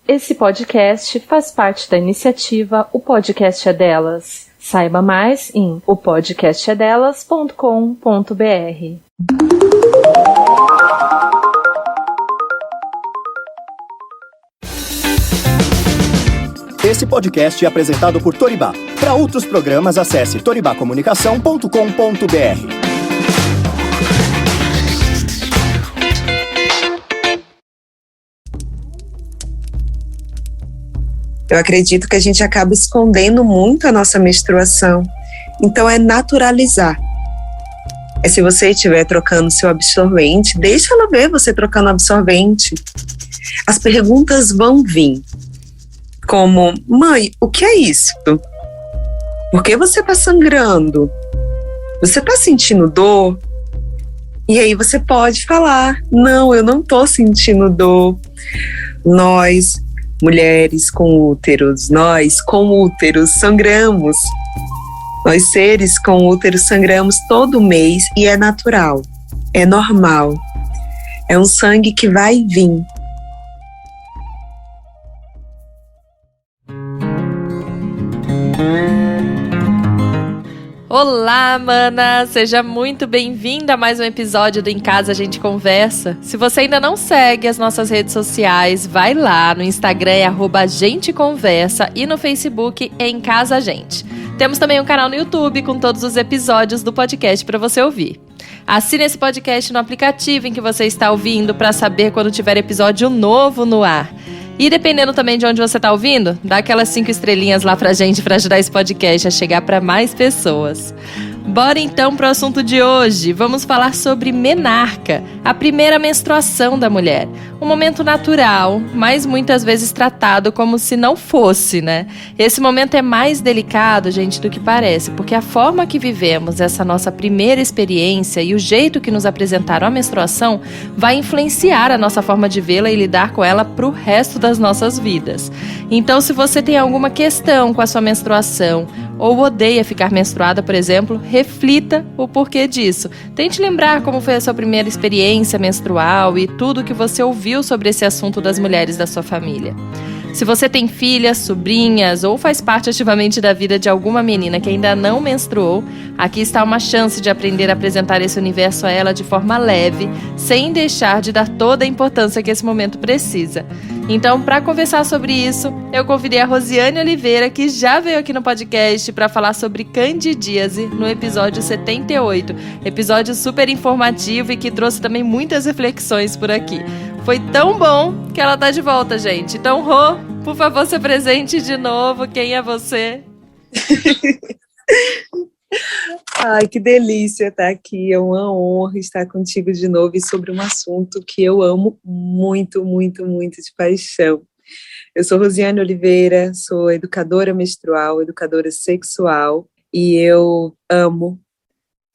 Esse podcast faz parte da iniciativa O Podcast é Delas. Saiba mais em opodcastedelas.com.br. Esse podcast é apresentado por Toribá. Para outros programas, acesse toribacomunicação.com.br. Eu acredito que a gente acaba escondendo muito a nossa menstruação. Então é naturalizar. Se você estiver trocando seu absorvente, deixa ela ver você trocando absorvente. As perguntas vão vir. Como, mãe, o que é isso? Por que você está sangrando? Você está sentindo dor? E aí você pode falar, não, eu não estou sentindo dor. Nós, mulheres com úteros, nós com úteros sangramos. Nós seres com úteros sangramos todo mês e é natural, é normal. É um sangue que vai vir. Olá, mana! Seja muito bem-vinda a mais um episódio do Em Casa a Gente Conversa. Se você ainda não segue as nossas redes sociais, vai lá, no Instagram é @agenteconversa e no Facebook é Em Casa a Gente. Temos também um canal no YouTube com todos os episódios do podcast para você ouvir. Assine esse podcast no aplicativo em que você está ouvindo para saber quando tiver episódio novo no ar. E dependendo também de onde você está ouvindo, dá aquelas 5 estrelinhas lá pra gente para ajudar esse podcast a chegar para mais pessoas. Bora então para o assunto de hoje. Vamos falar sobre menarca, a primeira menstruação da mulher. Um momento natural, mas muitas vezes tratado como se não fosse, né? Esse momento é mais delicado, gente, do que parece, porque a forma que vivemos essa nossa primeira experiência e o jeito que nos apresentaram a menstruação vai influenciar a nossa forma de vê-la e lidar com ela pro resto das nossas vidas. Então, se você tem alguma questão com a sua menstruação ou odeia ficar menstruada, por exemplo, reflita o porquê disso. Tente lembrar como foi a sua primeira experiência menstrual e tudo que você ouviu sobre esse assunto das mulheres da sua família. Se você tem filhas, sobrinhas ou faz parte ativamente da vida de alguma menina que ainda não menstruou, aqui está uma chance de aprender a apresentar esse universo a ela de forma leve, sem deixar de dar toda a importância que esse momento precisa. Então, para conversar sobre isso, eu convidei a Rosiane Oliveira, que já veio aqui no podcast para falar sobre candidíase no episódio 78. Episódio super informativo e que trouxe também muitas reflexões por aqui. Foi tão bom que ela tá de volta, gente. Então, Rô, por favor, se apresente de novo. Quem é você? Ai, que delícia estar aqui. É uma honra estar contigo de novo e sobre um assunto que eu amo muito, muito, muito de paixão. Eu sou Rosiane Oliveira, sou educadora menstrual, educadora sexual e eu amo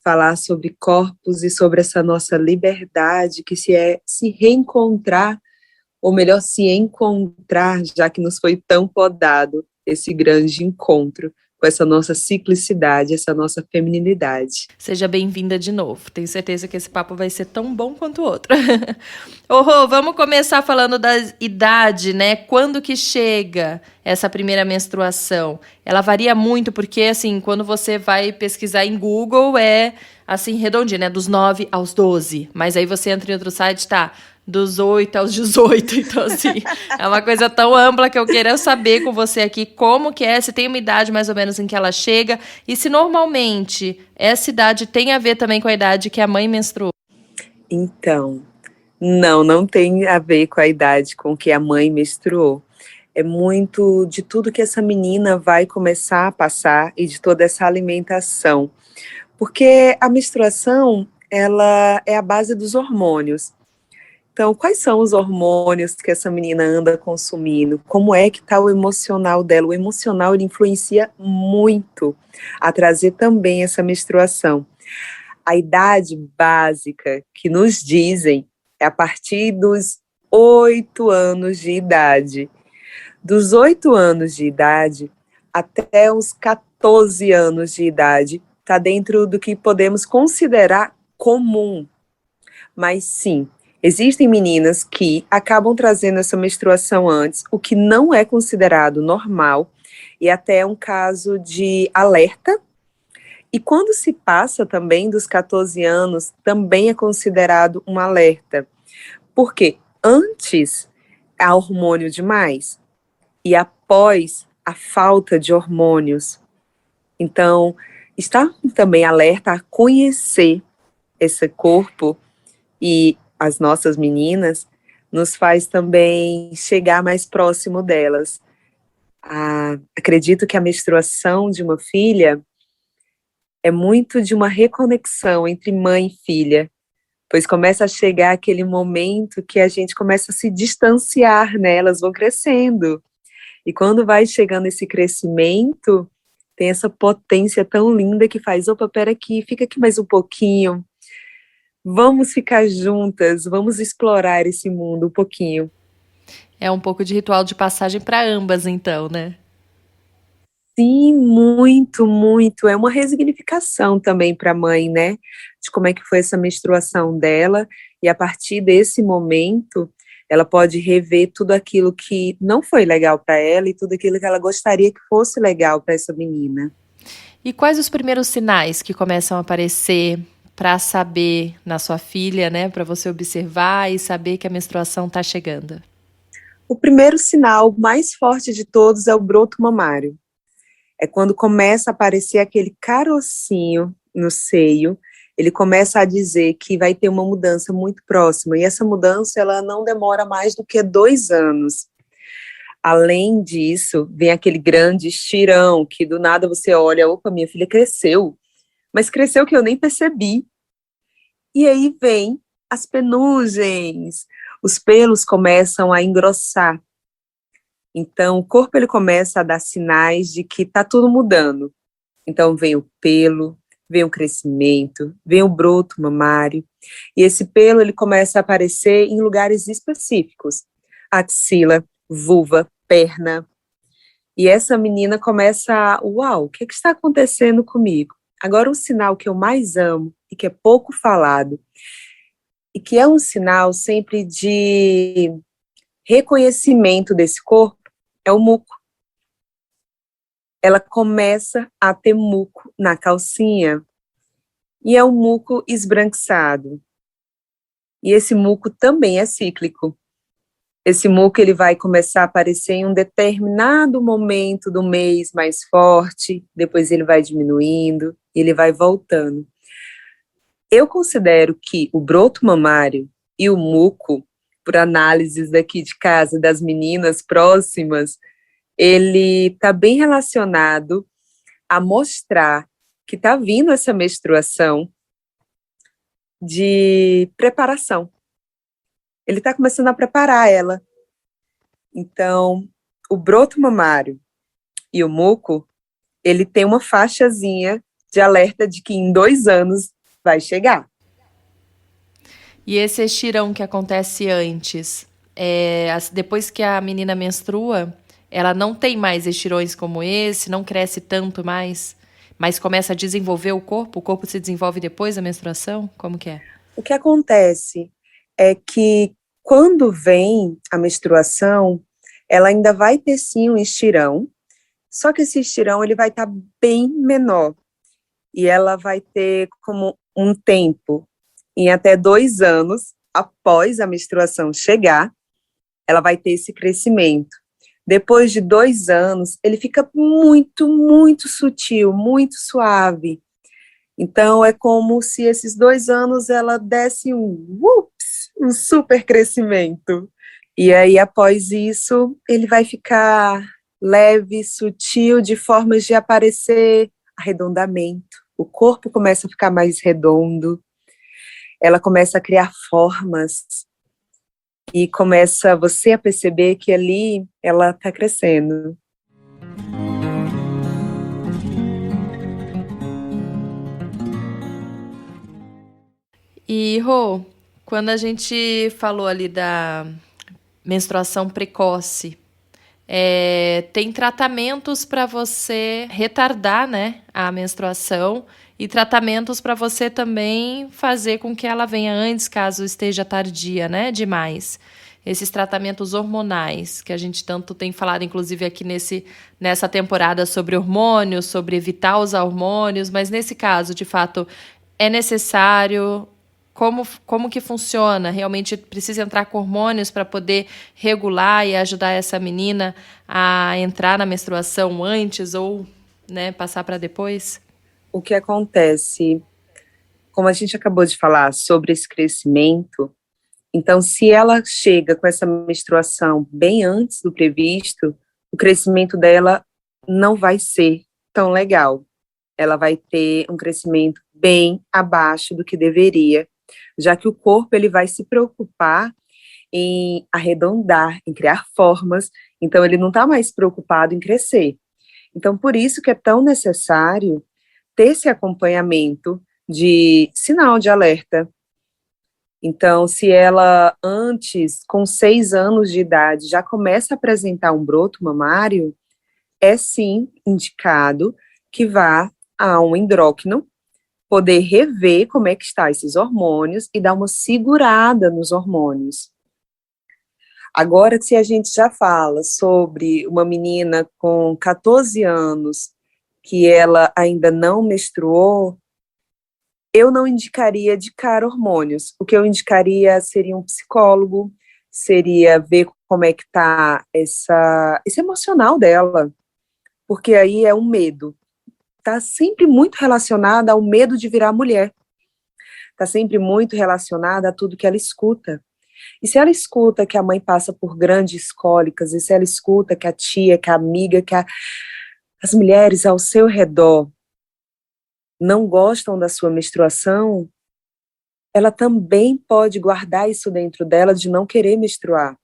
falar sobre corpos e sobre essa nossa liberdade que se reencontrar, ou melhor, se encontrar, já que nos foi tão podado esse grande encontro com essa nossa ciclicidade, essa nossa feminilidade. Seja bem-vinda de novo. Tenho certeza que esse papo vai ser tão bom quanto o outro. Ô, Rô, vamos começar falando da idade, né? Quando que chega essa primeira menstruação? Ela varia muito, porque, assim, quando você vai pesquisar em Google, é, assim, redondinho, né? Dos 9 aos 12. Mas aí você entra em outro site, tá? Dos 8 aos 18, então assim, é uma coisa tão ampla que eu queria saber com você aqui como que é, se tem uma idade mais ou menos em que ela chega, e se normalmente essa idade tem a ver também com a idade que a mãe menstruou. Então, não tem a ver com a idade com que a mãe menstruou. É muito de tudo que essa menina vai começar a passar e de toda essa alimentação. Porque a menstruação, ela é a base dos hormônios. Então, quais são os hormônios que essa menina anda consumindo? Como é que está o emocional dela? O emocional, ele influencia muito a trazer também essa menstruação. A idade básica que nos dizem é a partir dos 8 anos de idade. Dos 8 anos de idade até os 14 anos de idade, está dentro do que podemos considerar comum. Mas sim, Existem meninas que acabam trazendo essa menstruação antes, o que não é considerado normal, e até é um caso de alerta. E quando se passa também dos 14 anos, também é considerado um alerta. Porque antes há hormônio demais e após a falta de hormônios. Então, está também alerta a conhecer esse corpo e as nossas meninas nos faz também chegar mais próximo delas. Acredito que a menstruação de uma filha é muito de uma reconexão entre mãe e filha, pois começa a chegar aquele momento que a gente começa a se distanciar, né? Elas vão crescendo. E quando vai chegando esse crescimento, tem essa potência tão linda que faz, opa, pera aqui, fica aqui mais um pouquinho. Vamos ficar juntas, vamos explorar esse mundo um pouquinho. É um pouco de ritual de passagem para ambas, então, né? Sim, muito, muito. É uma resignificação também para a mãe, né? De como é que foi essa menstruação dela. E a partir desse momento, ela pode rever tudo aquilo que não foi legal para ela e tudo aquilo que ela gostaria que fosse legal para essa menina. E quais os primeiros sinais que começam a aparecer para saber na sua filha, né? Para você observar e saber que a menstruação está chegando? O primeiro sinal mais forte de todos é o broto mamário. É quando começa a aparecer aquele carocinho no seio, ele começa a dizer que vai ter uma mudança muito próxima, e essa mudança ela não demora mais do que 2 anos. Além disso, vem aquele grande estirão, que do nada você olha, opa, minha filha cresceu, mas cresceu que eu nem percebi. E aí vem as penugens, os pelos começam a engrossar. Então, o corpo ele começa a dar sinais de que está tudo mudando. Então, vem o pelo, vem o crescimento, vem o broto mamário. E esse pelo ele começa a aparecer em lugares específicos. Axila, vulva, perna. E essa menina começa a, uau, o que está acontecendo comigo? Agora, um sinal que eu mais amo e que é pouco falado, e que é um sinal sempre de reconhecimento desse corpo, é o muco. Ela começa a ter muco na calcinha, e é um muco esbranquiçado. E esse muco também é cíclico. Esse muco ele vai começar a aparecer em um determinado momento do mês mais forte, depois ele vai diminuindo, ele vai voltando. Eu considero que o broto mamário e o muco, por análises daqui de casa, das meninas próximas, ele está bem relacionado a mostrar que está vindo essa menstruação de preparação. Ele está começando a preparar ela. Então, o broto mamário e o muco, ele tem uma faixazinha de alerta de que em 2 anos vai chegar. E esse estirão que acontece antes, depois que a menina menstrua, ela não tem mais estirões como esse, não cresce tanto mais, mas começa a desenvolver o corpo se desenvolve depois da menstruação? Como que é? O que acontece é que quando vem a menstruação, ela ainda vai ter sim um estirão, só que esse estirão ele vai estar bem menor, e ela vai ter como um tempo, em até 2 anos, após a menstruação chegar, ela vai ter esse crescimento. Depois de 2 anos, ele fica muito, muito sutil, muito suave. Então, é como se esses 2 anos ela desse um super crescimento. E aí, após isso, ele vai ficar leve, sutil, de formas de aparecer arredondamento. O corpo começa a ficar mais redondo, ela começa a criar formas e começa você a perceber que ali ela está crescendo. E, Rô, quando a gente falou ali da menstruação precoce, tem tratamentos para você retardar, né, a menstruação e tratamentos para você também fazer com que ela venha antes, caso esteja tardia, né, demais. Esses tratamentos hormonais, que a gente tanto tem falado, inclusive aqui nessa temporada, sobre hormônios, sobre evitar usar hormônios, mas nesse caso, de fato, é necessário. Como que funciona? Realmente precisa entrar com hormônios para poder regular e ajudar essa menina a entrar na menstruação antes ou, né, passar para depois? O que acontece, como a gente acabou de falar sobre esse crescimento, então se ela chega com essa menstruação bem antes do previsto, o crescimento dela não vai ser tão legal. Ela vai ter um crescimento bem abaixo do que deveria, já que o corpo ele vai se preocupar em arredondar, em criar formas, então ele não está mais preocupado em crescer. Então, por isso que é tão necessário ter esse acompanhamento de sinal de alerta. Então, se ela antes, com 6 anos de idade, já começa a apresentar um broto mamário, é sim indicado que vá a um endócrino, poder rever como é que está esses hormônios e dar uma segurada nos hormônios. Agora, se a gente já fala sobre uma menina com 14 anos, que ela ainda não menstruou, eu não indicaria de cara hormônios. O que eu indicaria seria um psicólogo, seria ver como é que está esse emocional dela, porque aí é um medo. Está sempre muito relacionada ao medo de virar mulher. Está sempre muito relacionada a tudo que ela escuta. E se ela escuta que a mãe passa por grandes cólicas, e se ela escuta que a tia, que a amiga, as mulheres ao seu redor não gostam da sua menstruação, ela também pode guardar isso dentro dela de não querer menstruar.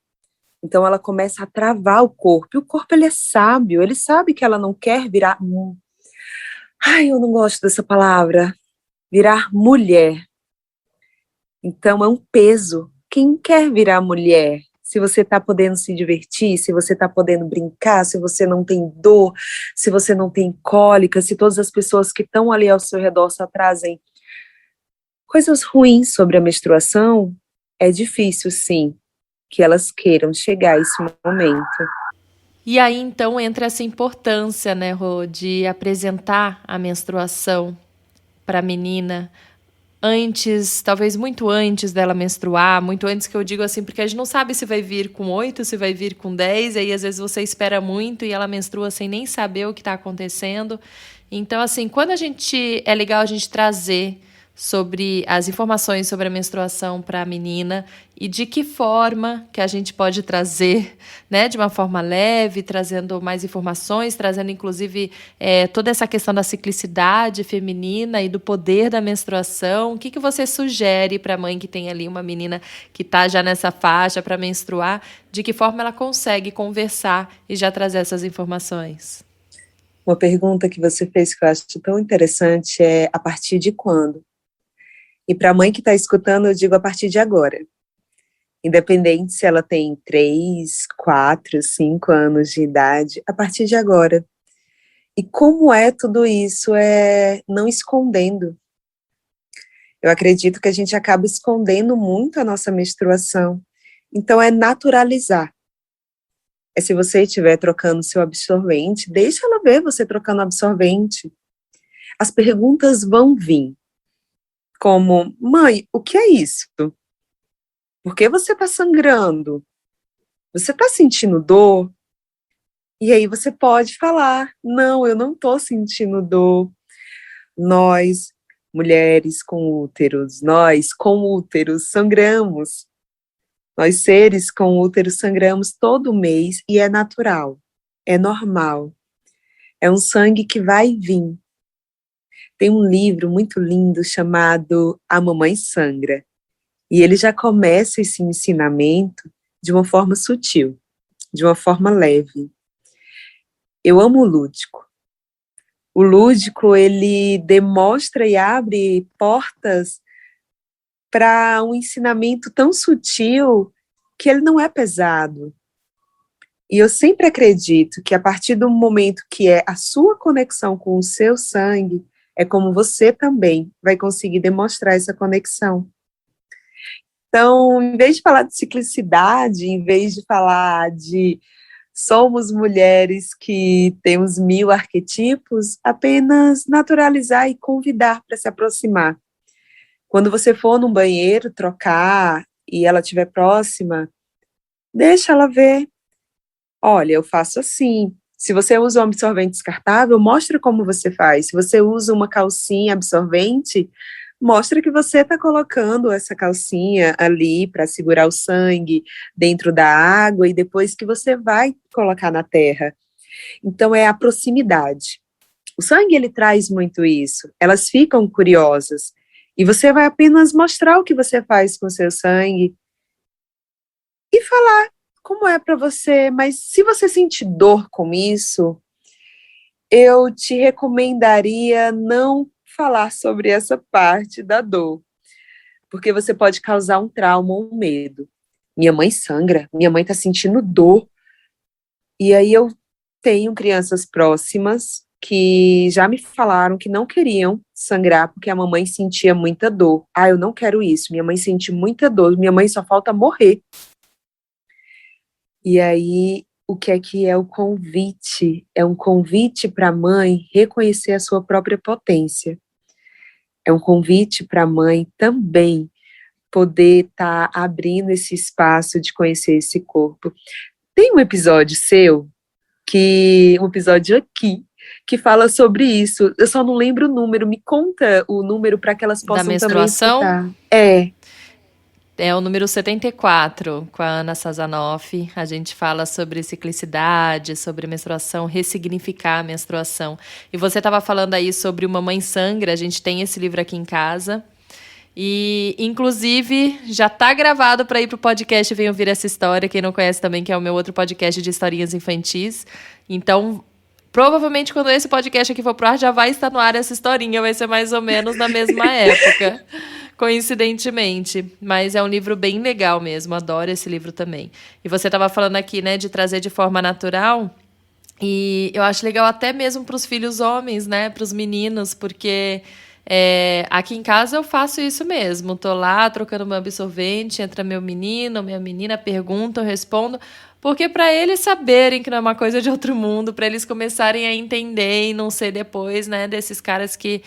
Então ela começa a travar o corpo. E o corpo ele é sábio, ele sabe que ela não quer virar... Ai, eu não gosto dessa palavra. Virar mulher. Então é um peso. Quem quer virar mulher? Se você está podendo se divertir, se você está podendo brincar, se você não tem dor, se você não tem cólica, se todas as pessoas que estão ali ao seu redor só trazem coisas ruins sobre a menstruação, é difícil, sim, que elas queiram chegar a esse momento. E aí, então, entra essa importância, né, Rô, de apresentar a menstruação para a menina antes, talvez muito antes dela menstruar, muito antes que eu digo assim, porque a gente não sabe se vai vir com 8, se vai vir com 10, e aí às vezes você espera muito e ela menstrua sem nem saber o que está acontecendo. Então, assim, é legal a gente trazer sobre as informações sobre a menstruação para a menina e de que forma que a gente pode trazer, né, de uma forma leve, trazendo mais informações, trazendo inclusive toda essa questão da ciclicidade feminina e do poder da menstruação. O que você sugere para a mãe que tem ali uma menina que está já nessa faixa para menstruar, de que forma ela consegue conversar e já trazer essas informações? Uma pergunta que você fez que eu acho tão interessante é a partir de quando? E para a mãe que está escutando, eu digo a partir de agora. Independente se ela tem 3, 4, 5 anos de idade, a partir de agora. E como é tudo isso? É não escondendo. Eu acredito que a gente acaba escondendo muito a nossa menstruação. Então é naturalizar. É se você estiver trocando seu absorvente, deixa ela ver você trocando absorvente. As perguntas vão vir. Como, mãe, o que é isso? Por que você está sangrando? Você está sentindo dor? E aí você pode falar, não, eu não estou sentindo dor. Nós, mulheres com úteros, sangramos. Nós, seres com útero, sangramos todo mês e é natural, é normal. É um sangue que vai vir. Tem um livro muito lindo chamado A Mamãe Sangra. E ele já começa esse ensinamento de uma forma sutil, de uma forma leve. Eu amo o lúdico. O lúdico, ele demonstra e abre portas para um ensinamento tão sutil que ele não é pesado. E eu sempre acredito que a partir do momento que é a sua conexão com o seu sangue, é como você também vai conseguir demonstrar essa conexão. Então, em vez de falar de ciclicidade, em vez de falar de somos mulheres que temos 1000 arquetipos, apenas naturalizar e convidar para se aproximar. Quando você for num banheiro trocar e ela estiver próxima, deixa ela ver. Olha, eu faço assim. Se você usa um absorvente descartável, mostra como você faz. Se você usa uma calcinha absorvente, mostra que você está colocando essa calcinha ali para segurar o sangue dentro da água e depois que você vai colocar na terra. Então, é a proximidade. O sangue, ele traz muito isso. Elas ficam curiosas. E você vai apenas mostrar o que você faz com o seu sangue e falar como é para você, mas se você sentir dor com isso, eu te recomendaria não falar sobre essa parte da dor, porque você pode causar um trauma ou um medo. Minha mãe sangra, minha mãe está sentindo dor, e aí eu tenho crianças próximas que já me falaram que não queriam sangrar porque a mamãe sentia muita dor. Ah, eu não quero isso, minha mãe sente muita dor, minha mãe só falta morrer. E aí, o que é o convite? É um convite para a mãe reconhecer a sua própria potência. É um convite para a mãe também poder estar abrindo esse espaço de conhecer esse corpo. Tem um episódio seu, um episódio aqui, que fala sobre isso. Eu só não lembro o número. Me conta o número para que elas possam Da menstruação? também escutar. É o número 74, com a Ana Sazanoff. A gente fala sobre ciclicidade, sobre menstruação, ressignificar a menstruação. E você estava falando aí sobre o Mamãe Sangra, a gente tem esse livro aqui em casa. E, inclusive, já está gravado para ir para o podcast Vem Ouvir Essa História. Quem não conhece também, que é o meu outro podcast de historinhas infantis. Então, provavelmente, quando esse podcast aqui for pro ar, já vai estar no ar essa historinha. Vai ser mais ou menos na mesma época. Coincidentemente, mas é um livro bem legal mesmo, adoro esse livro também. E você estava falando aqui, né, de trazer de forma natural, e eu acho legal até mesmo para os filhos homens, né, para os meninos, porque aqui em casa eu faço isso mesmo, tô lá trocando meu absorvente, entra meu menino, minha menina, pergunta, eu respondo, porque para eles saberem que não é uma coisa de outro mundo, para eles começarem a entender e não ser depois, né, desses caras que,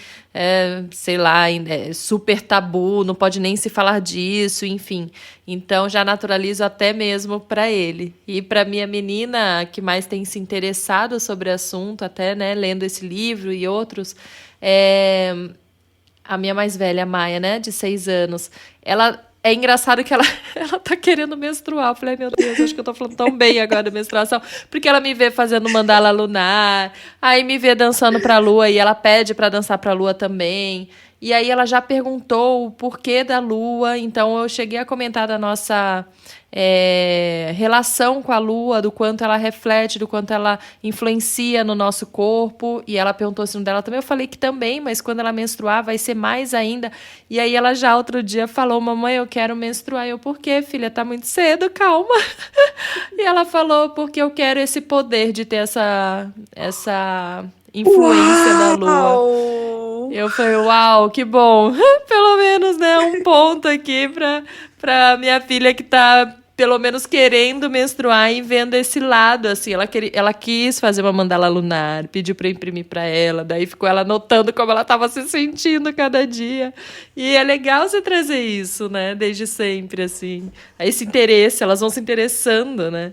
sei lá, é super tabu, não pode nem se falar disso, enfim. Então, já naturalizo até mesmo para ele. E para minha menina, que mais tem se interessado sobre o assunto, até, né, lendo esse livro e outros, a minha mais velha, a Maia, né, de 6 anos, ela... É engraçado que ela tá querendo menstruar. Eu falei, meu Deus, acho que eu tô falando tão bem agora da menstruação. Porque ela me vê fazendo mandala lunar, aí me vê dançando pra lua e ela pede pra dançar pra lua também. E aí ela já perguntou o porquê da lua. Então eu cheguei a comentar da nossa relação com a lua, do quanto ela reflete, do quanto ela influencia no nosso corpo. E ela perguntou assim dela também. Eu falei que também, mas quando ela menstruar vai ser mais ainda. E aí ela já outro dia falou, mamãe, eu quero menstruar. Eu, por quê, filha? Tá muito cedo, calma. E ela falou, porque eu quero esse poder de ter essa influência da lua. Eu falei, uau, que bom. Pelo menos, né, um ponto aqui pra minha filha que tá, pelo menos, querendo menstruar e vendo esse lado, assim. Ela quis fazer uma mandala lunar, pediu pra eu imprimir pra ela, daí ficou ela notando como ela tava se sentindo cada dia. E é legal você trazer isso, né, desde sempre, assim. Esse interesse, elas vão se interessando, né.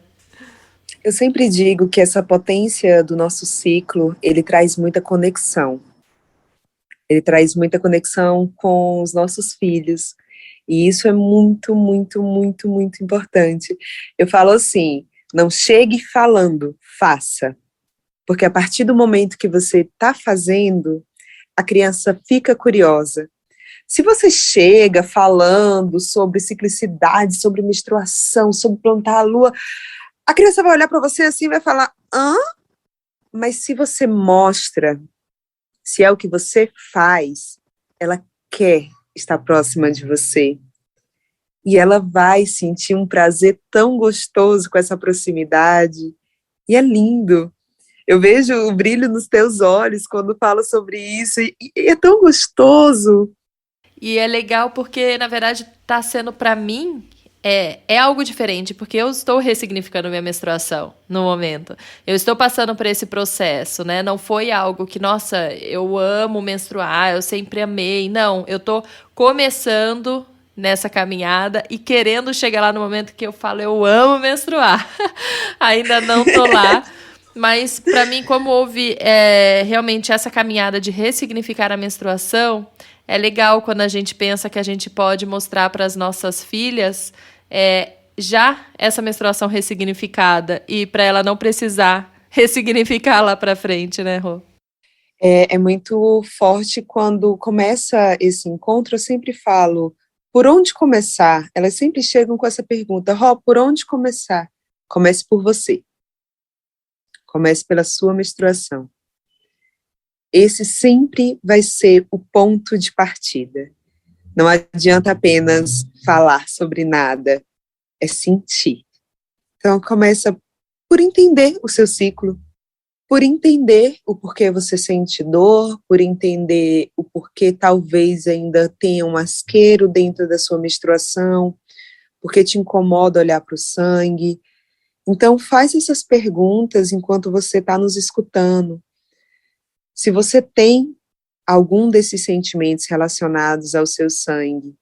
Eu sempre digo que essa potência do nosso ciclo, ele traz muita conexão. Ele traz muita conexão com os nossos filhos. E isso é muito, muito, muito, muito importante. Eu falo assim, não chegue falando, faça. Porque a partir do momento que você está fazendo, a criança fica curiosa. Se você chega falando sobre ciclicidade, sobre menstruação, sobre plantar a lua, a criança vai olhar para você assim e vai falar, hã? Mas se você mostra, se é o que você faz, ela quer estar próxima de você. e ela vai sentir um prazer tão gostoso com essa proximidade, e é lindo. Eu vejo o brilho nos teus olhos quando falo sobre isso, e é tão gostoso. E é legal porque, na verdade, tá sendo pra mim é algo diferente, porque eu estou ressignificando minha menstruação no momento. Eu estou passando por esse processo, né? Não foi algo que, nossa, eu amo menstruar, eu sempre amei. Não, eu tô começando nessa caminhada e querendo chegar lá no momento que eu falo, eu amo menstruar. Ainda não tô lá. Mas, para mim, como houve realmente essa caminhada de ressignificar a menstruação, é legal quando a gente pensa que a gente pode mostrar para as nossas filhas já essa menstruação ressignificada e para ela não precisar ressignificar lá para frente, né, Rô? É muito forte quando começa esse encontro, eu sempre falo, por onde começar? Elas sempre chegam com essa pergunta, Ró, por onde começar? Comece por você. Comece pela sua menstruação. Esse sempre vai ser o ponto de partida. Não adianta apenas falar sobre nada, é sentir. Então, começa por entender o seu ciclo, por entender o porquê você sente dor, por entender o porquê talvez ainda tenha um asqueiro dentro da sua menstruação, porque te incomoda olhar para o sangue. Então, faz essas perguntas enquanto você está nos escutando. Se você tem algum desses sentimentos relacionados ao seu sangue,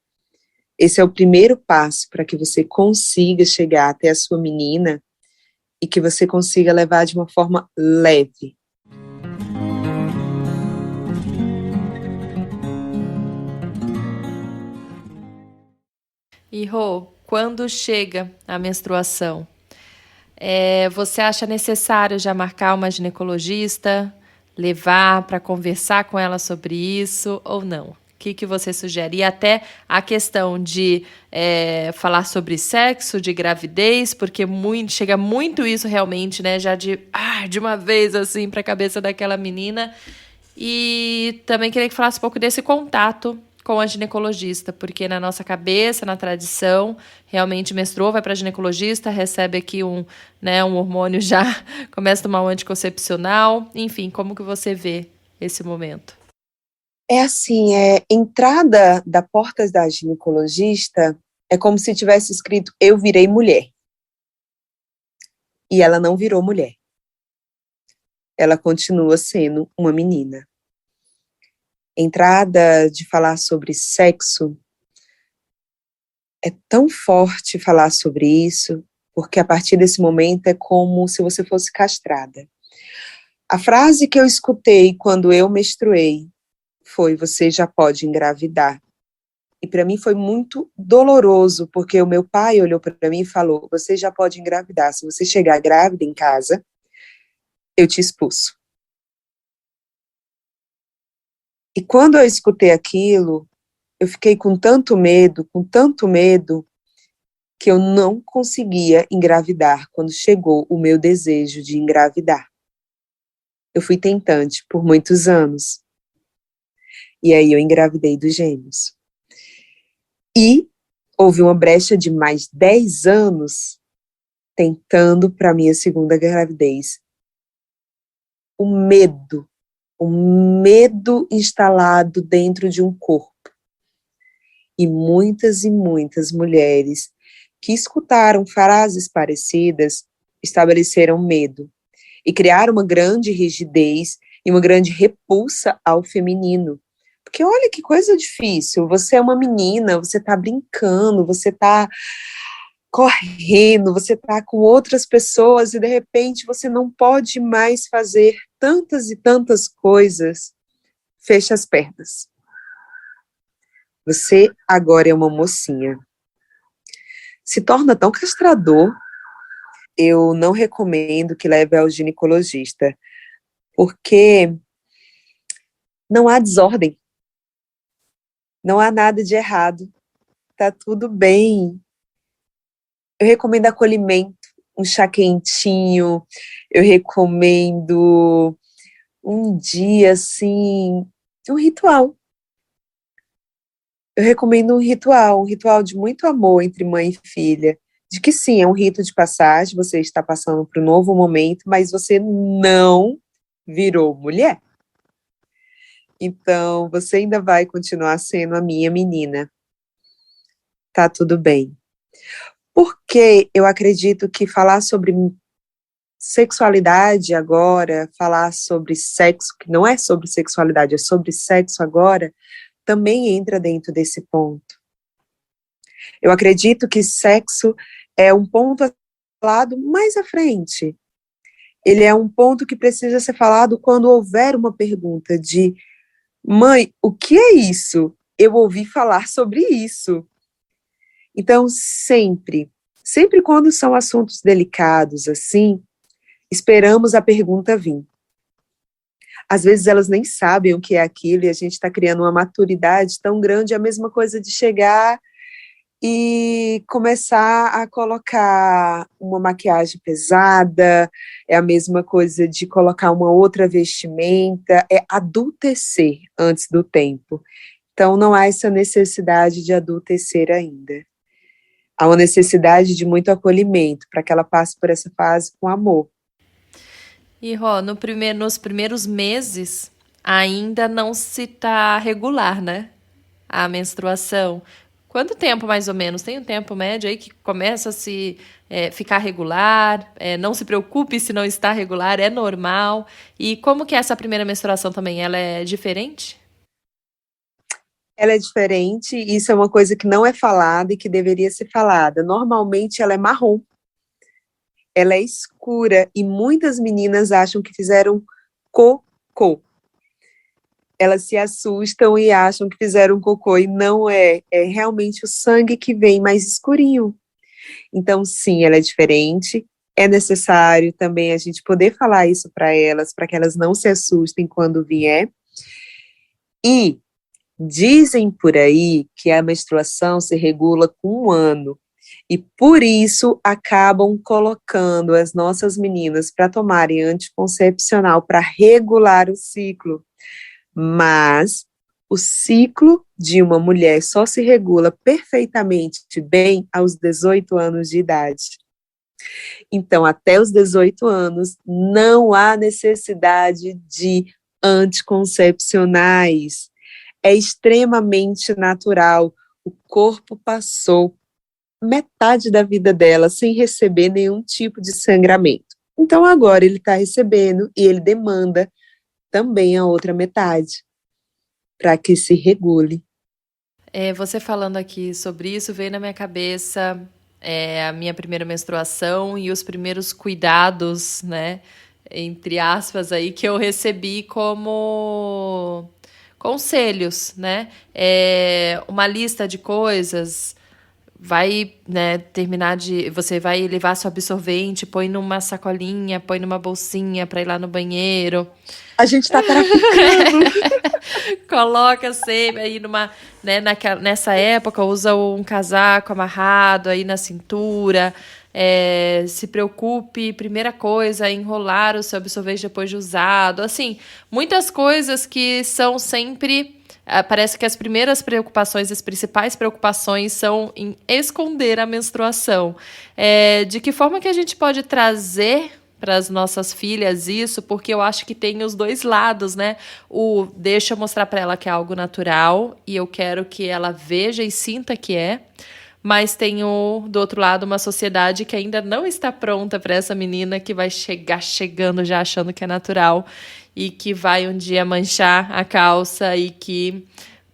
esse é o primeiro passo para que você consiga chegar até a sua menina e que você consiga levar de uma forma leve. E, Rô, quando chega a menstruação, você acha necessário já marcar uma ginecologista, levar para conversar com ela sobre isso ou não? O que você sugere? E até a questão de falar sobre sexo, de gravidez, porque chega muito isso realmente, né? Já de uma vez assim para a cabeça daquela menina. E também queria que falasse um pouco desse contato com a ginecologista, porque na nossa cabeça, na tradição, realmente menstruou, vai para a ginecologista, recebe aqui um hormônio já, começa a tomar um anticoncepcional, enfim, como que você vê esse momento? É assim, entrada da porta da ginecologista é como se tivesse escrito, eu virei mulher. E ela não virou mulher. Ela continua sendo uma menina. Entrada de falar sobre sexo, é tão forte falar sobre isso, porque a partir desse momento é como se você fosse castrada. A frase que eu escutei quando eu menstruei foi, você já pode engravidar. E para mim foi muito doloroso, porque o meu pai olhou para mim e falou, você já pode engravidar, se você chegar grávida em casa, eu te expulso. E quando eu escutei aquilo, eu fiquei com tanto medo, que eu não conseguia engravidar quando chegou o meu desejo de engravidar. Eu fui tentante por muitos anos. E aí eu engravidei dos gêmeos. E houve uma brecha de mais 10 anos tentando para minha segunda gravidez. O medo instalado dentro de um corpo. E muitas mulheres que escutaram frases parecidas estabeleceram medo e criaram uma grande rigidez e uma grande repulsa ao feminino. Porque olha que coisa difícil, você é uma menina, você está brincando, você está correndo, você está com outras pessoas e de repente você não pode mais fazer tantas e tantas coisas. Fecha as pernas. Você agora é uma mocinha. Se torna tão castrador, eu não recomendo que leve ao ginecologista, porque não há desordem, não há nada de errado, tá tudo bem. Eu recomendo acolhimento, um chá quentinho, eu recomendo um dia, assim, um ritual. Eu recomendo um ritual de muito amor entre mãe e filha, de que sim, é um rito de passagem, você está passando por um novo momento, mas você não virou mulher. Então, você ainda vai continuar sendo a minha menina. Tá tudo bem. Porque eu acredito que falar sobre sexualidade agora, falar sobre sexo, que não é sobre sexualidade, é sobre sexo agora, também entra dentro desse ponto. Eu acredito que sexo é um ponto falado mais à frente. Ele é um ponto que precisa ser falado quando houver uma pergunta de: mãe, o que é isso? Eu ouvi falar sobre isso. Então, sempre quando são assuntos delicados assim, esperamos a pergunta vir. Às vezes elas nem sabem o que é aquilo e a gente está criando uma maturidade tão grande, é a mesma coisa de chegar e começar a colocar uma maquiagem pesada, é a mesma coisa de colocar uma outra vestimenta, é adultecer antes do tempo. Então não há essa necessidade de adultecer ainda. Há uma necessidade de muito acolhimento, para que ela passe por essa fase com amor. E, Ró, nos primeiros meses, ainda não se tá regular, né? A menstruação. Quanto tempo, mais ou menos? Tem um tempo médio aí que começa a se ficar regular? Não se preocupe se não está regular, é normal. E como que é essa primeira menstruação também? Ela é diferente? Ela é diferente, e isso é uma coisa que não é falada e que deveria ser falada. Normalmente ela é marrom, ela é escura, e muitas meninas acham que fizeram cocô. Elas se assustam e acham que fizeram cocô, e não é. É realmente o sangue que vem mais escurinho. Então, sim, ela é diferente. É necessário também a gente poder falar isso para que elas não se assustem quando vier. E dizem por aí que a menstruação se regula com 1 ano. E por isso acabam colocando as nossas meninas para tomarem anticoncepcional para regular o ciclo. Mas o ciclo de uma mulher só se regula perfeitamente bem aos 18 anos de idade. Então, até os 18 anos, não há necessidade de anticoncepcionais. É extremamente natural. O corpo passou metade da vida dela sem receber nenhum tipo de sangramento. Então, agora ele está recebendo e ele demanda também a outra metade, para que se regule. Você falando aqui sobre isso, veio na minha cabeça a minha primeira menstruação e os primeiros cuidados, né, entre aspas, aí, que eu recebi como conselhos, né? Uma lista de coisas. Vai, né, você vai levar seu absorvente, põe numa sacolinha, põe numa bolsinha para ir lá no banheiro. A gente tá traficando. Coloca sempre aí né, nessa época, usa um casaco amarrado aí na cintura. Se preocupe, primeira coisa, enrolar o seu absorvente depois de usado. Assim, muitas coisas que são sempre... Parece que as primeiras preocupações, as principais preocupações são em esconder a menstruação. De que forma que a gente pode trazer para as nossas filhas isso? Porque eu acho que tem os dois lados, né? Deixa eu mostrar para ela que é algo natural e eu quero que ela veja e sinta que é. Mas tem do outro lado uma sociedade que ainda não está pronta para essa menina que vai chegando já achando que é natural e que vai um dia manchar a calça e que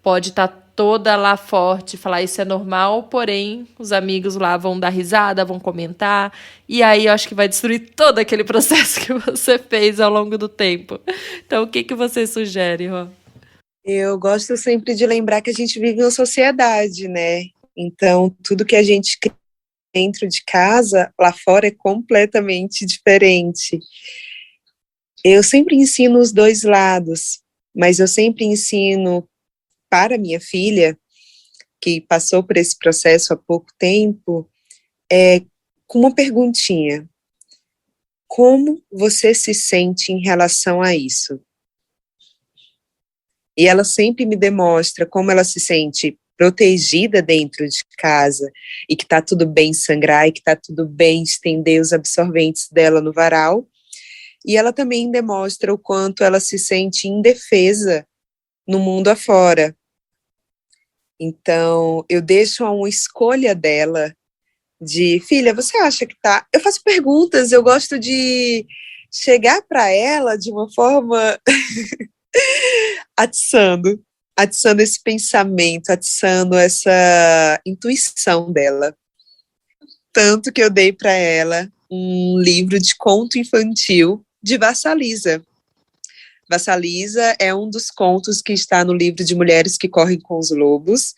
pode estar toda lá forte, falar isso é normal, porém os amigos lá vão dar risada, vão comentar, e aí eu acho que vai destruir todo aquele processo que você fez ao longo do tempo. Então, o que você sugere, Rô? Eu gosto sempre de lembrar que a gente vive em uma sociedade, né? Então, tudo que a gente cria dentro de casa, lá fora é completamente diferente. Eu sempre ensino os dois lados, mas eu sempre ensino para minha filha, que passou por esse processo há pouco tempo, com uma perguntinha. Como você se sente em relação a isso? E ela sempre me demonstra como ela se sente protegida dentro de casa e que tá tudo bem sangrar e que tá tudo bem estender os absorventes dela no varal. E ela também demonstra o quanto ela se sente indefesa no mundo afora. Então, eu deixo a uma escolha dela de, filha, você acha que tá... Eu faço perguntas, eu gosto de chegar para ela de uma forma atiçando esse pensamento, atiçando essa intuição dela. Tanto que eu dei para ela um livro de conto infantil de Vassalisa. Vassalisa é um dos contos que está no livro de Mulheres que Correm com os Lobos,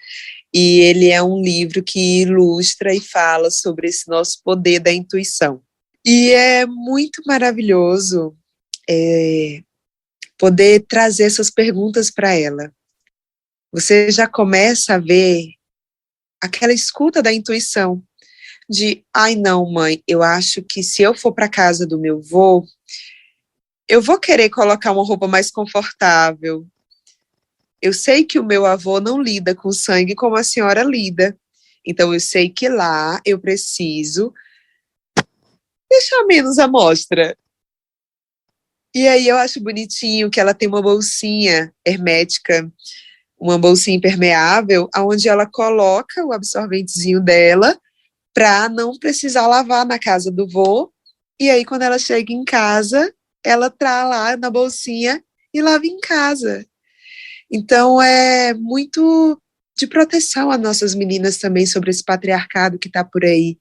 e ele é um livro que ilustra e fala sobre esse nosso poder da intuição. E é muito maravilhoso poder trazer essas perguntas para ela. Você já começa a ver aquela escuta da intuição, de, ai não, mãe, eu acho que se eu for para casa do meu avô, eu vou querer colocar uma roupa mais confortável. Eu sei que o meu avô não lida com sangue como a senhora lida. Então eu sei que lá eu preciso deixar menos amostra. E aí eu acho bonitinho que ela tem uma bolsinha hermética, uma bolsinha impermeável, onde ela coloca o absorventezinho dela para não precisar lavar na casa do vô. E aí quando ela chega em casa, ela traz lá na bolsinha e lava em casa. Então é muito de proteção às nossas meninas também sobre esse patriarcado que está por aí.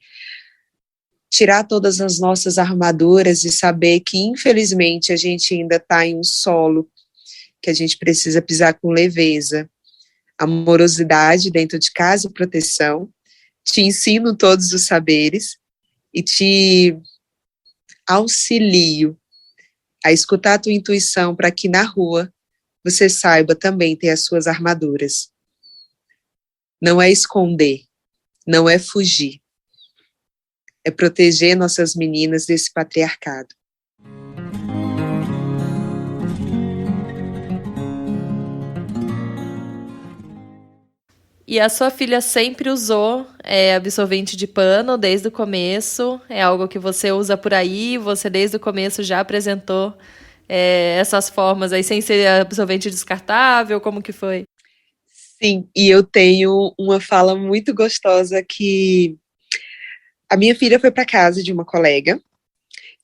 Tirar todas as nossas armaduras e saber que, infelizmente, a gente ainda está em um solo que a gente precisa pisar com leveza. Amorosidade dentro de casa e proteção. Te ensino todos os saberes e te auxilio a escutar a tua intuição para que na rua você saiba também ter as suas armaduras. Não é esconder, não é fugir. É proteger nossas meninas desse patriarcado. E a sua filha sempre usou absorvente de pano desde o começo? É algo que você usa por aí? Você desde o começo já apresentou essas formas aí sem ser absorvente descartável? Como que foi? Sim, e eu tenho uma fala muito gostosa que a minha filha foi para casa de uma colega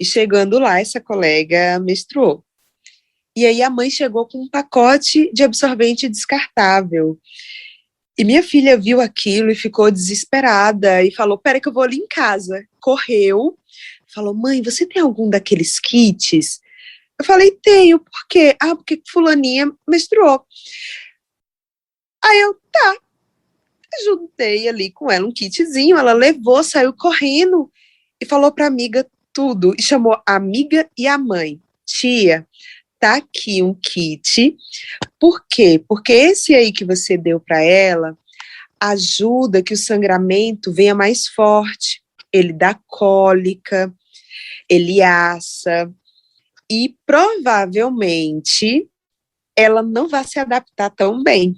e chegando lá essa colega menstruou. E aí a mãe chegou com um pacote de absorvente descartável. E minha filha viu aquilo e ficou desesperada e falou, peraí que eu vou ali em casa. Correu, falou, mãe, você tem algum daqueles kits? Eu falei, tenho, por quê? Ah, porque fulaninha menstruou. Aí eu, tá. Juntei ali com ela um kitzinho, ela levou, saiu correndo e falou pra amiga tudo. E chamou a amiga e a mãe. Tia, tá aqui um kit. Por quê? Porque esse aí que você deu para ela ajuda que o sangramento venha mais forte. Ele dá cólica, ele assa e provavelmente ela não vai se adaptar tão bem.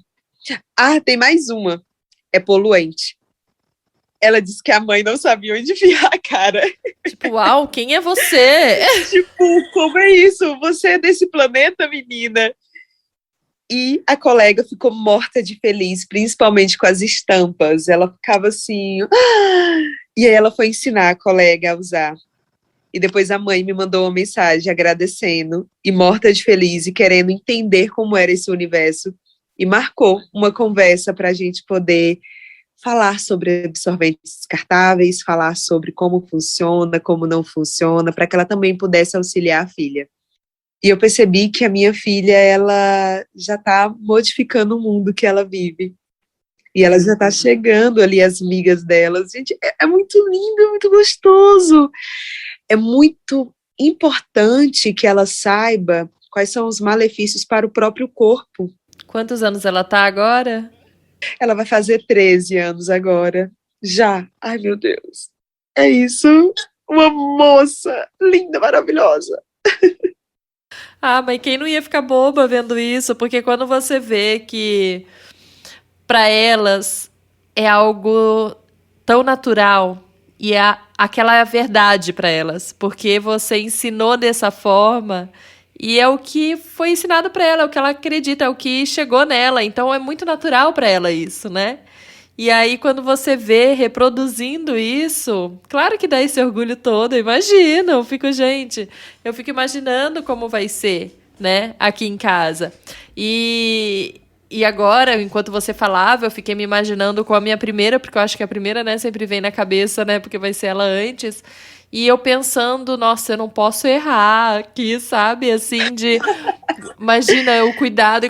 Ah, tem mais uma. É poluente. Ela disse que a mãe não sabia onde enfiar a cara. Tipo, uau, quem é você? Tipo, como é isso? Você é desse planeta, menina? E a colega ficou morta de feliz, principalmente com as estampas. Ela ficava assim... Ah! E aí ela foi ensinar a colega a usar. E depois a mãe me mandou uma mensagem agradecendo e morta de feliz e querendo entender como era esse universo. E marcou uma conversa para a gente poder falar sobre absorventes descartáveis, falar sobre como funciona, como não funciona, para que ela também pudesse auxiliar a filha. E eu percebi que a minha filha, ela já está modificando o mundo que ela vive. E ela já está chegando ali, as amigas delas. Gente, é muito lindo, é muito gostoso. É muito importante que ela saiba quais são os malefícios para o próprio corpo. Quantos anos ela tá agora? Ela vai fazer 13 anos agora. Já. Ai, meu Deus. É isso. Uma moça linda, maravilhosa. Ah, mas quem não ia ficar boba vendo isso? Porque quando você vê que para elas é algo tão natural e aquela é a verdade para elas, porque você ensinou dessa forma e é o que foi ensinado para ela, é o que ela acredita, é o que chegou nela, então é muito natural para ela isso, né? E aí, quando você vê reproduzindo isso, claro que dá esse orgulho todo, imagina, eu fico imaginando como vai ser, né, aqui em casa. E agora, enquanto você falava, eu fiquei me imaginando com a minha primeira, porque eu acho que a primeira, né, sempre vem na cabeça, né, porque vai ser ela antes. E eu pensando, nossa, eu não posso errar aqui, sabe, assim, imagina o cuidado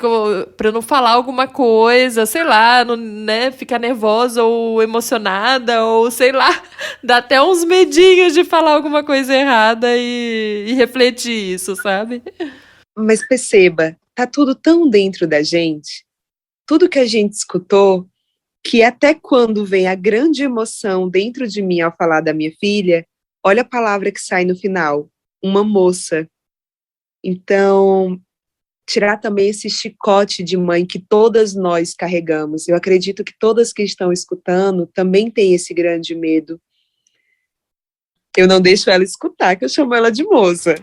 para não falar alguma coisa, sei lá, não, né, ficar nervosa ou emocionada, ou sei lá, dá até uns medinhos de falar alguma coisa errada e refletir isso, sabe? Mas perceba, tá tudo tão dentro da gente, tudo que a gente escutou, que até quando vem a grande emoção dentro de mim ao falar da minha filha, olha a palavra que sai no final, uma moça. Então, tirar também esse chicote de mãe que todas nós carregamos. Eu acredito que todas que estão escutando também têm esse grande medo. Eu não deixo ela escutar, que eu chamo ela de moça.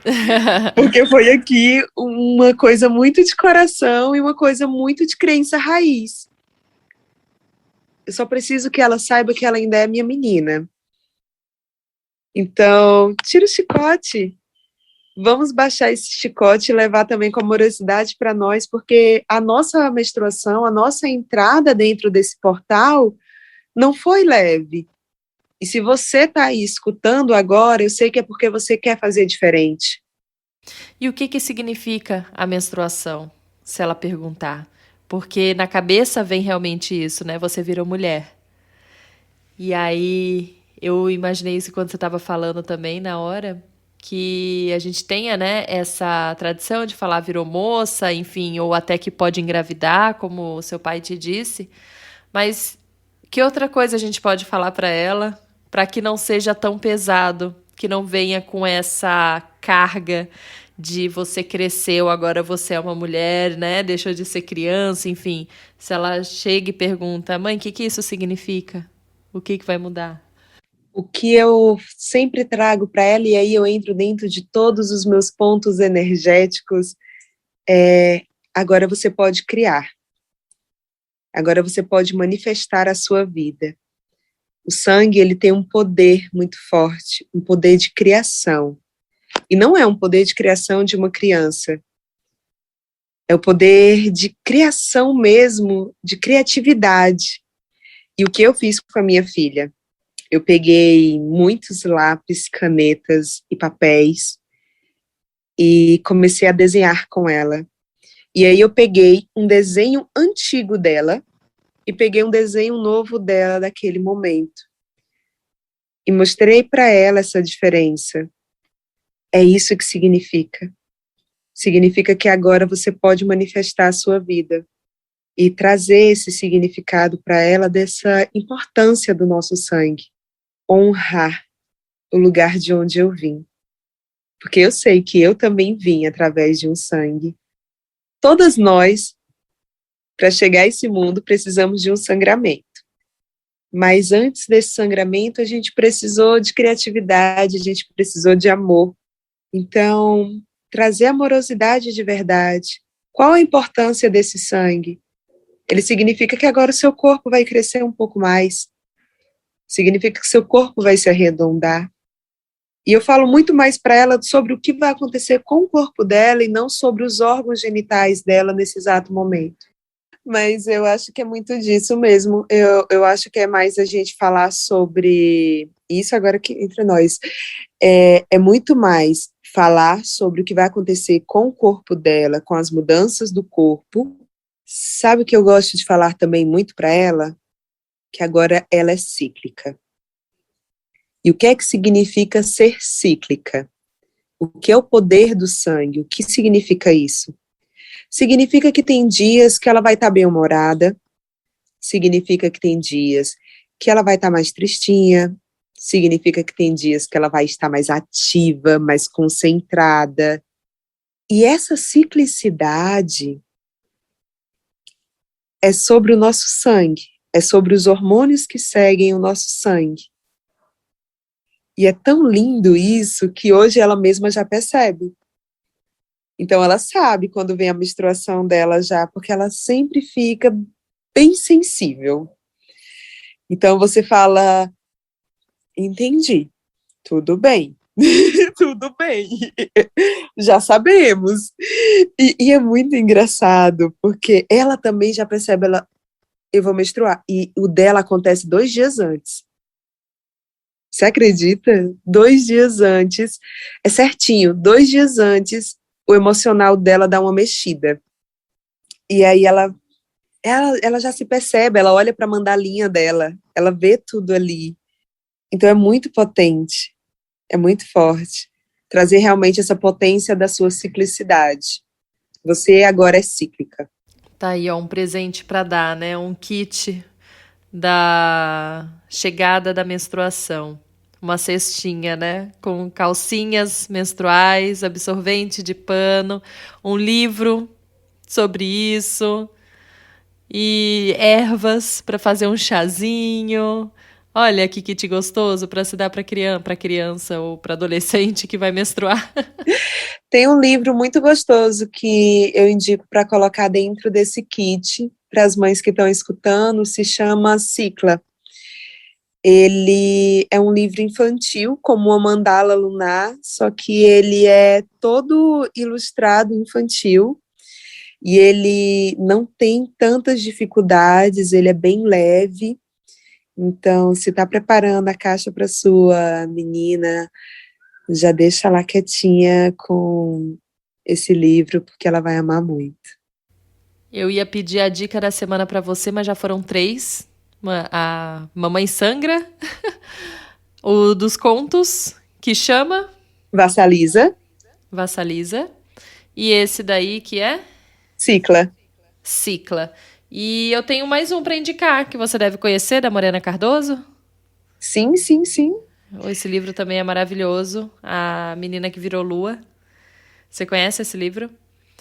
Porque foi aqui uma coisa muito de coração e uma coisa muito de crença raiz. Eu só preciso que ela saiba que ela ainda é minha menina. Então, tira o chicote. Vamos baixar esse chicote e levar também com amorosidade para nós, porque a nossa menstruação, a nossa entrada dentro desse portal não foi leve. E se você está aí escutando agora, eu sei que é porque você quer fazer diferente. E o que significa a menstruação, se ela perguntar? Porque na cabeça vem realmente isso, né? Você virou mulher. E aí eu imaginei isso quando você estava falando também na hora, que a gente tenha, né, essa tradição de falar virou moça, enfim, ou até que pode engravidar, como o seu pai te disse. Mas que outra coisa a gente pode falar para ela, para que não seja tão pesado, que não venha com essa carga de você cresceu, agora você é uma mulher, né? Deixou de ser criança, enfim. Se ela chega e pergunta, mãe, o que isso significa? O que vai mudar? O que eu sempre trago para ela, e aí eu entro dentro de todos os meus pontos energéticos, agora você pode criar. Agora você pode manifestar a sua vida. O sangue, ele tem um poder muito forte, um poder de criação. E não é um poder de criação de uma criança. É o poder de criação mesmo, de criatividade. E o que eu fiz com a minha filha? Eu peguei muitos lápis, canetas e papéis e comecei a desenhar com ela. E aí eu peguei um desenho antigo dela e peguei um desenho novo dela daquele momento. E mostrei para ela essa diferença. É isso que significa. Significa que agora você pode manifestar a sua vida e trazer esse significado para ela dessa importância do nosso sangue. Honrar o lugar de onde eu vim. Porque eu sei que eu também vim através de um sangue. Todas nós, para chegar a esse mundo, precisamos de um sangramento. Mas antes desse sangramento, a gente precisou de criatividade, a gente precisou de amor. Então, trazer amorosidade de verdade. Qual a importância desse sangue? Ele significa que agora o seu corpo vai crescer um pouco mais. Significa que seu corpo vai se arredondar. E eu falo muito mais para ela sobre o que vai acontecer com o corpo dela e não sobre os órgãos genitais dela nesse exato momento. Mas eu acho que é muito disso mesmo. Eu acho que é mais a gente falar sobre isso agora que entre nós. É muito mais falar sobre o que vai acontecer com o corpo dela, com as mudanças do corpo. Sabe o que eu gosto de falar também muito para ela? Que agora ela é cíclica. E o que é que significa ser cíclica? O que é o poder do sangue? O que significa isso? Significa que tem dias que ela vai estar bem-humorada, significa que tem dias que ela vai estar mais tristinha, significa que tem dias que ela vai estar mais ativa, mais concentrada. E essa ciclicidade é sobre o nosso sangue, é sobre os hormônios que seguem o nosso sangue. E é tão lindo isso que hoje ela mesma já percebe. Então ela sabe quando vem a menstruação dela já, porque ela sempre fica bem sensível. Então você fala, entendi, tudo bem, tudo bem, já sabemos. E é muito engraçado, porque ela também já percebe, eu vou menstruar, e o dela acontece 2 dias antes. Você acredita? 2 dias antes, é certinho, 2 dias antes, o emocional dela dá uma mexida. E aí ela já se percebe, ela olha para a mandalinha dela, ela vê tudo ali. Então é muito potente, é muito forte. Trazer realmente essa potência da sua ciclicidade. Você agora é cíclica. Tá aí, ó, um presente para dar, né? Um kit da chegada da menstruação. Uma cestinha, né? Com calcinhas menstruais, absorvente de pano, um livro sobre isso e ervas para fazer um chazinho. Olha que kit gostoso para se dar para criança ou para adolescente que vai menstruar. Tem um livro muito gostoso que eu indico para colocar dentro desse kit para as mães que estão escutando, se chama Cicla. Ele é um livro infantil, como uma mandala lunar, só que ele é todo ilustrado infantil e ele não tem tantas dificuldades, ele é bem leve. Então, se está preparando a caixa para sua menina, já deixa lá quietinha com esse livro, porque ela vai amar muito. Eu ia pedir a dica da semana para você, mas já foram 3. A Mamãe Sangra, o dos contos, que chama Vassaliza. E esse daí que é? Cicla. E eu tenho mais um para indicar, que você deve conhecer, da Morena Cardoso. Sim. Esse livro também é maravilhoso, A Menina que Virou Lua. Você conhece esse livro?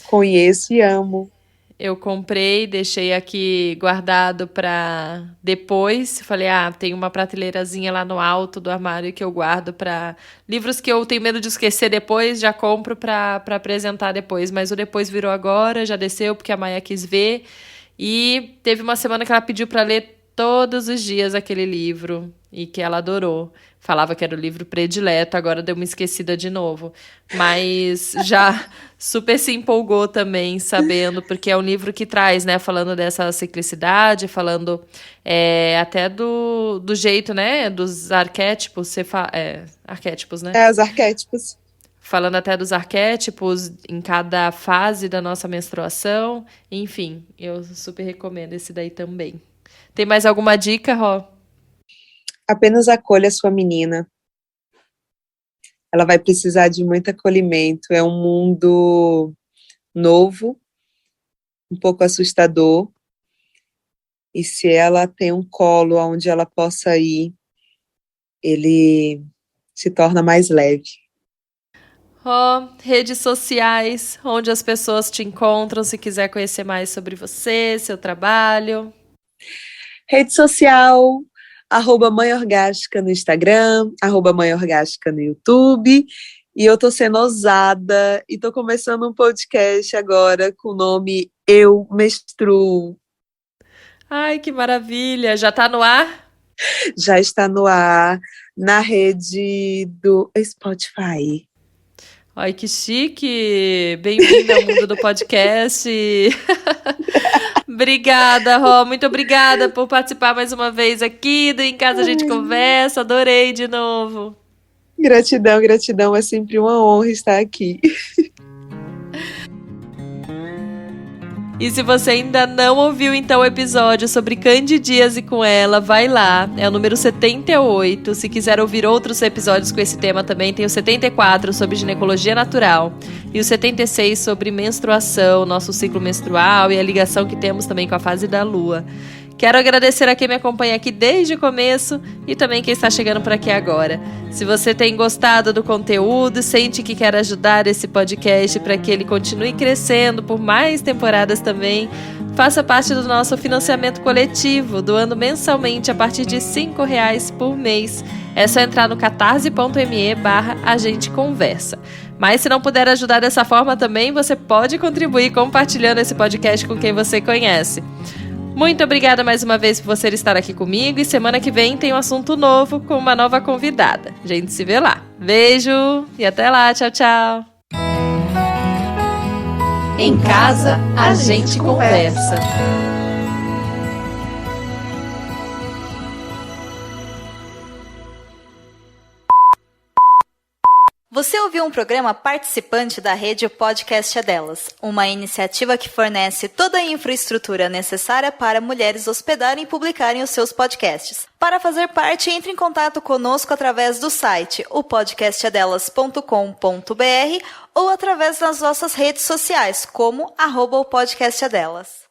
Conheço e amo. Eu comprei, deixei aqui guardado para depois. Falei, tem uma prateleirazinha lá no alto do armário que eu guardo para livros que eu tenho medo de esquecer depois, já compro para apresentar depois. Mas o depois virou agora, já desceu porque a Maia quis ver. E teve uma semana que ela pediu para ler todos os dias aquele livro e que ela adorou. Falava que era o livro predileto, agora deu uma esquecida de novo. Mas já super se empolgou também, sabendo, porque é um livro que traz, né, falando dessa ciclicidade, falando até do jeito, né, dos arquétipos, arquétipos, né? Os arquétipos. Falando até dos arquétipos em cada fase da nossa menstruação. Enfim, eu super recomendo esse daí também. Tem mais alguma dica, Ró? Apenas acolha a sua menina. Ela vai precisar de muito acolhimento. É um mundo novo, um pouco assustador. E se ela tem um colo onde ela possa ir, ele se torna mais leve. Redes sociais, onde as pessoas te encontram, se quiser conhecer mais sobre você, seu trabalho. Rede social, @Mãe Orgástica no Instagram, @Mãe Orgástica no YouTube. E eu tô sendo ousada e tô começando um podcast agora com o nome Eu Menstruo. Ai, que maravilha! Já tá no ar? Já está no ar, na rede do Spotify. Ai, que chique! Bem-vinda ao mundo do podcast. Obrigada, Ró. Muito obrigada por participar mais uma vez aqui do Em Casa a Gente Conversa. Adorei de novo. Gratidão. É sempre uma honra estar aqui. E se você ainda não ouviu, então, o episódio sobre candidíase com ela, vai lá. É o número 78. Se quiser ouvir outros episódios com esse tema também, tem o 74 sobre ginecologia natural e o 76 sobre menstruação, nosso ciclo menstrual e a ligação que temos também com a fase da lua. Quero agradecer a quem me acompanha aqui desde o começo e também quem está chegando por aqui agora. Se você tem gostado do conteúdo, sente que quer ajudar esse podcast para que ele continue crescendo por mais temporadas também, faça parte do nosso financiamento coletivo, doando mensalmente a partir de R$5 por mês. É só entrar no catarse.me/agenteconversa. Mas se não puder ajudar dessa forma também, você pode contribuir compartilhando esse podcast com quem você conhece. Muito obrigada mais uma vez por você estar aqui comigo e semana que vem tem um assunto novo com uma nova convidada. A gente se vê lá. Beijo e até lá. Tchau, tchau. Em casa, a gente conversa. Você ouviu um programa participante da rede Podcast é Delas, uma iniciativa que fornece toda a infraestrutura necessária para mulheres hospedarem e publicarem os seus podcasts. Para fazer parte, entre em contato conosco através do site opodcastadelas.com.br ou através das nossas redes sociais, como @opodcastadelas.